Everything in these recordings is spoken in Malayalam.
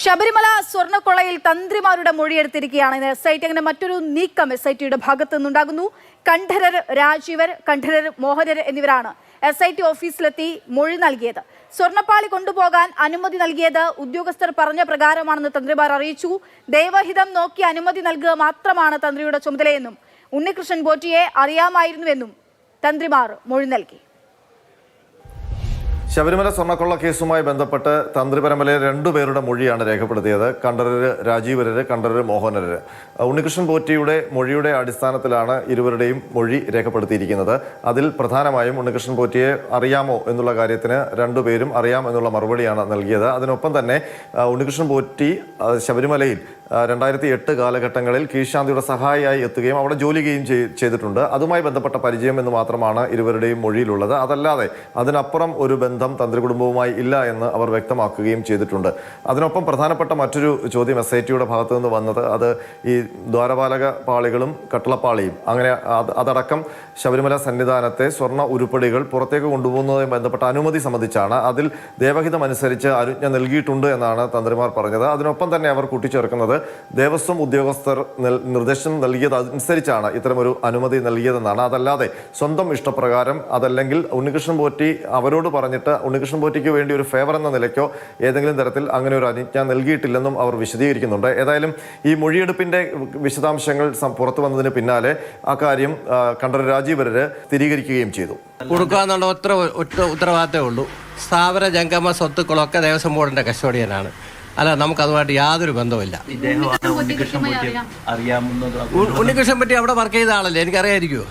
ശബരിമല സ്വർണ്ണക്കൊള്ളയിൽ തന്ത്രിമാരുടെ മൊഴിയെടുത്തിരിക്കുകയാണ്. SIT അങ്ങനെ മറ്റൊരു നീക്കം SITയുടെ ഭാഗത്തു നിന്നുണ്ടാകുന്നു. കണ്ഠരർ രാജീവർ, കണ്ഠരർ മോഹനർ എന്നിവരാണ് SIT ഓഫീസിലെത്തി മൊഴി നൽകിയത്. സ്വർണ്ണപ്പാളി കൊണ്ടുപോകാൻ അനുമതി നൽകിയത് ഉദ്യോഗസ്ഥർ പറഞ്ഞ പ്രകാരമാണെന്ന് തന്ത്രിമാർ അറിയിച്ചു. ദൈവഹിതം നോക്കി അനുമതി നൽകുക മാത്രമാണ് തന്ത്രിയുടെ ചുമതലയെന്നും ഉണ്ണികൃഷ്ണൻ പോറ്റിയെ അറിയാമായിരുന്നുവെന്നും തന്ത്രിമാർ മൊഴി നൽകി. ശബരിമല സ്വർണ്ണക്കൊള്ള കേസുമായി ബന്ധപ്പെട്ട് തന്ത്രിപരമ്പരയിലെ രണ്ടുപേരുടെ മൊഴിയാണ് രേഖപ്പെടുത്തിയത്. കണ്ഠരര് രാജീവരര്, കണ്ഠരര് മോഹനര്. ഉണ്ണികൃഷ്ണൻ പോറ്റിയുടെ മൊഴിയുടെ അടിസ്ഥാനത്തിലാണ് ഇരുവരുടെയും മൊഴി രേഖപ്പെടുത്തിയിരിക്കുന്നത്. അതിൽ പ്രധാനമായും ഉണ്ണികൃഷ്ണൻ പോറ്റിയെ അറിയാമോ എന്നുള്ള കാര്യത്തിന് രണ്ടുപേരും അറിയാം എന്നുള്ള മറുപടിയാണ് നൽകിയത്. അതിനൊപ്പം തന്നെ ഉണ്ണികൃഷ്ണൻ പോറ്റി ശബരിമലയിൽ 2008 കാലഘട്ടങ്ങളിൽ കീഴ്ശാന്തിയുടെ സഹായിയായി എത്തുകയും അവിടെ ജോലി ചെയ്യുകയും ചെയ്തിട്ടുണ്ട്. അതുമായി ബന്ധപ്പെട്ട പരിചയം എന്ന് മാത്രമാണ് ഇരുവരുടെയും മൊഴിയിലുള്ളത്. അതല്ലാതെ അതിനപ്പുറം ഒരു ബന്ധം തന്ത്രി കുടുംബവുമായി ഇല്ല എന്ന് അവർ വ്യക്തമാക്കുകയും ചെയ്തിട്ടുണ്ട്. അതിനൊപ്പം പ്രധാനപ്പെട്ട മറ്റൊരു ചോദ്യം SITയുടെ ഭാഗത്തു നിന്ന് വന്നത് അത് ഈ ദ്വാരപാലക പാളികളും കട്ടളപ്പാളിയും അങ്ങനെ അതടക്കം ശബരിമല സന്നിധാനത്തെ സ്വർണ്ണ ഉരുപ്പടികൾ പുറത്തേക്ക് കൊണ്ടുപോകുന്നതുമായി ബന്ധപ്പെട്ട അനുമതി സംബന്ധിച്ചാണ്. അതിൽ ദേവഹിതമനുസരിച്ച് അനുജ്ഞ നൽകിയിട്ടുണ്ട് എന്നാണ് തന്ത്രിമാർ പറഞ്ഞത്. അതിനൊപ്പം തന്നെ അവർ കൂട്ടിച്ചേർക്കുന്നത് ദേവസ്വം ഉദ്യോഗസ്ഥർ നിർദ്ദേശം നൽകിയതനുസരിച്ചാണ് ഇത്തരമൊരു അനുമതി നൽകിയതെന്നാണ്. അതല്ലാതെ സ്വന്തം ഇഷ്ടപ്രകാരം അതല്ലെങ്കിൽ ഉണ്ണികൃഷ്ണൻ പോറ്റി അവരോട് പറഞ്ഞിട്ട് ഉണ്ണികൃഷ്ണൻ പോറ്റിക്ക് വേണ്ടി ഒരു ഫേവർ എന്ന നിലയ്ക്കോ ഏതെങ്കിലും തരത്തിൽ അങ്ങനെ ഒരു അനുജ്ഞ നൽകിയിട്ടില്ലെന്നും അവർ വിശദീകരിക്കുന്നുണ്ട്. ഏതായാലും ഈ മൊഴിയെടുപ്പിന്റെ വിശദാംശങ്ങൾ പുറത്തു വന്നതിന് പിന്നാലെ അക്കാര്യം കണ്ഠരർ രാജീവരര് സ്ഥിരീകരിക്കുകയും ചെയ്തു. കൊടുക്കാന്നുള്ള ഒറ്റ ഉത്തരവാദിത്തമേ ഉള്ളൂ. സ്ഥാവര ജംഗമ സ്വത്തുക്കളൊക്കെ ദേവസ്വം ബോർഡിന്റെ കസ്റ്റഡിയനാണ്. അല്ല, നമുക്കതുമായിട്ട് യാതൊരു ബന്ധവുമില്ല. ഉണ്ണികൃഷ്ണൻ പറ്റി അവിടെ വർക്ക് ചെയ്ത ആളല്ലേ, എനിക്കറിയായിരിക്കുമോ?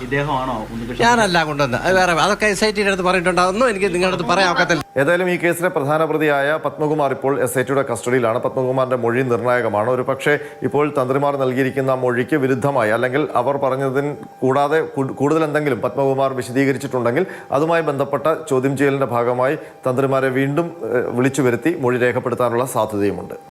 ഞാനല്ല കൊണ്ടുവന്ന് അത് വേറെ, അതൊക്കെ SITയുടെ അടുത്ത് പറഞ്ഞിട്ടുണ്ടാകുന്നു. എനിക്ക് നിങ്ങളുടെ അടുത്ത് പറയാൻ ഒക്കത്തില്ല. ഏതായാലും ഈ കേസിലെ പ്രധാന പ്രതിയായ പത്മകുമാർ ഇപ്പോൾ SITയുടെ കസ്റ്റഡിയിലാണ്. പത്മകുമാറിന്റെ മൊഴി നിർണായകമാണ്. ഒരു പക്ഷേ ഇപ്പോൾ തന്ത്രിമാർ നൽകിയിരിക്കുന്ന മൊഴിക്ക് വിരുദ്ധമായി അല്ലെങ്കിൽ അവർ പറഞ്ഞതിന് കൂടാതെ കൂടുതൽ എന്തെങ്കിലും പത്മകുമാർ വിശദീകരിച്ചിട്ടുണ്ടെങ്കിൽ അതുമായി ബന്ധപ്പെട്ട ചോദ്യം ചെയ്യലിന്റെ ഭാഗമായി തന്ത്രിമാരെ വീണ്ടും വിളിച്ചു വരുത്തി മൊഴി രേഖപ്പെടുത്താനുള്ള സാധ്യതയുമുണ്ട്.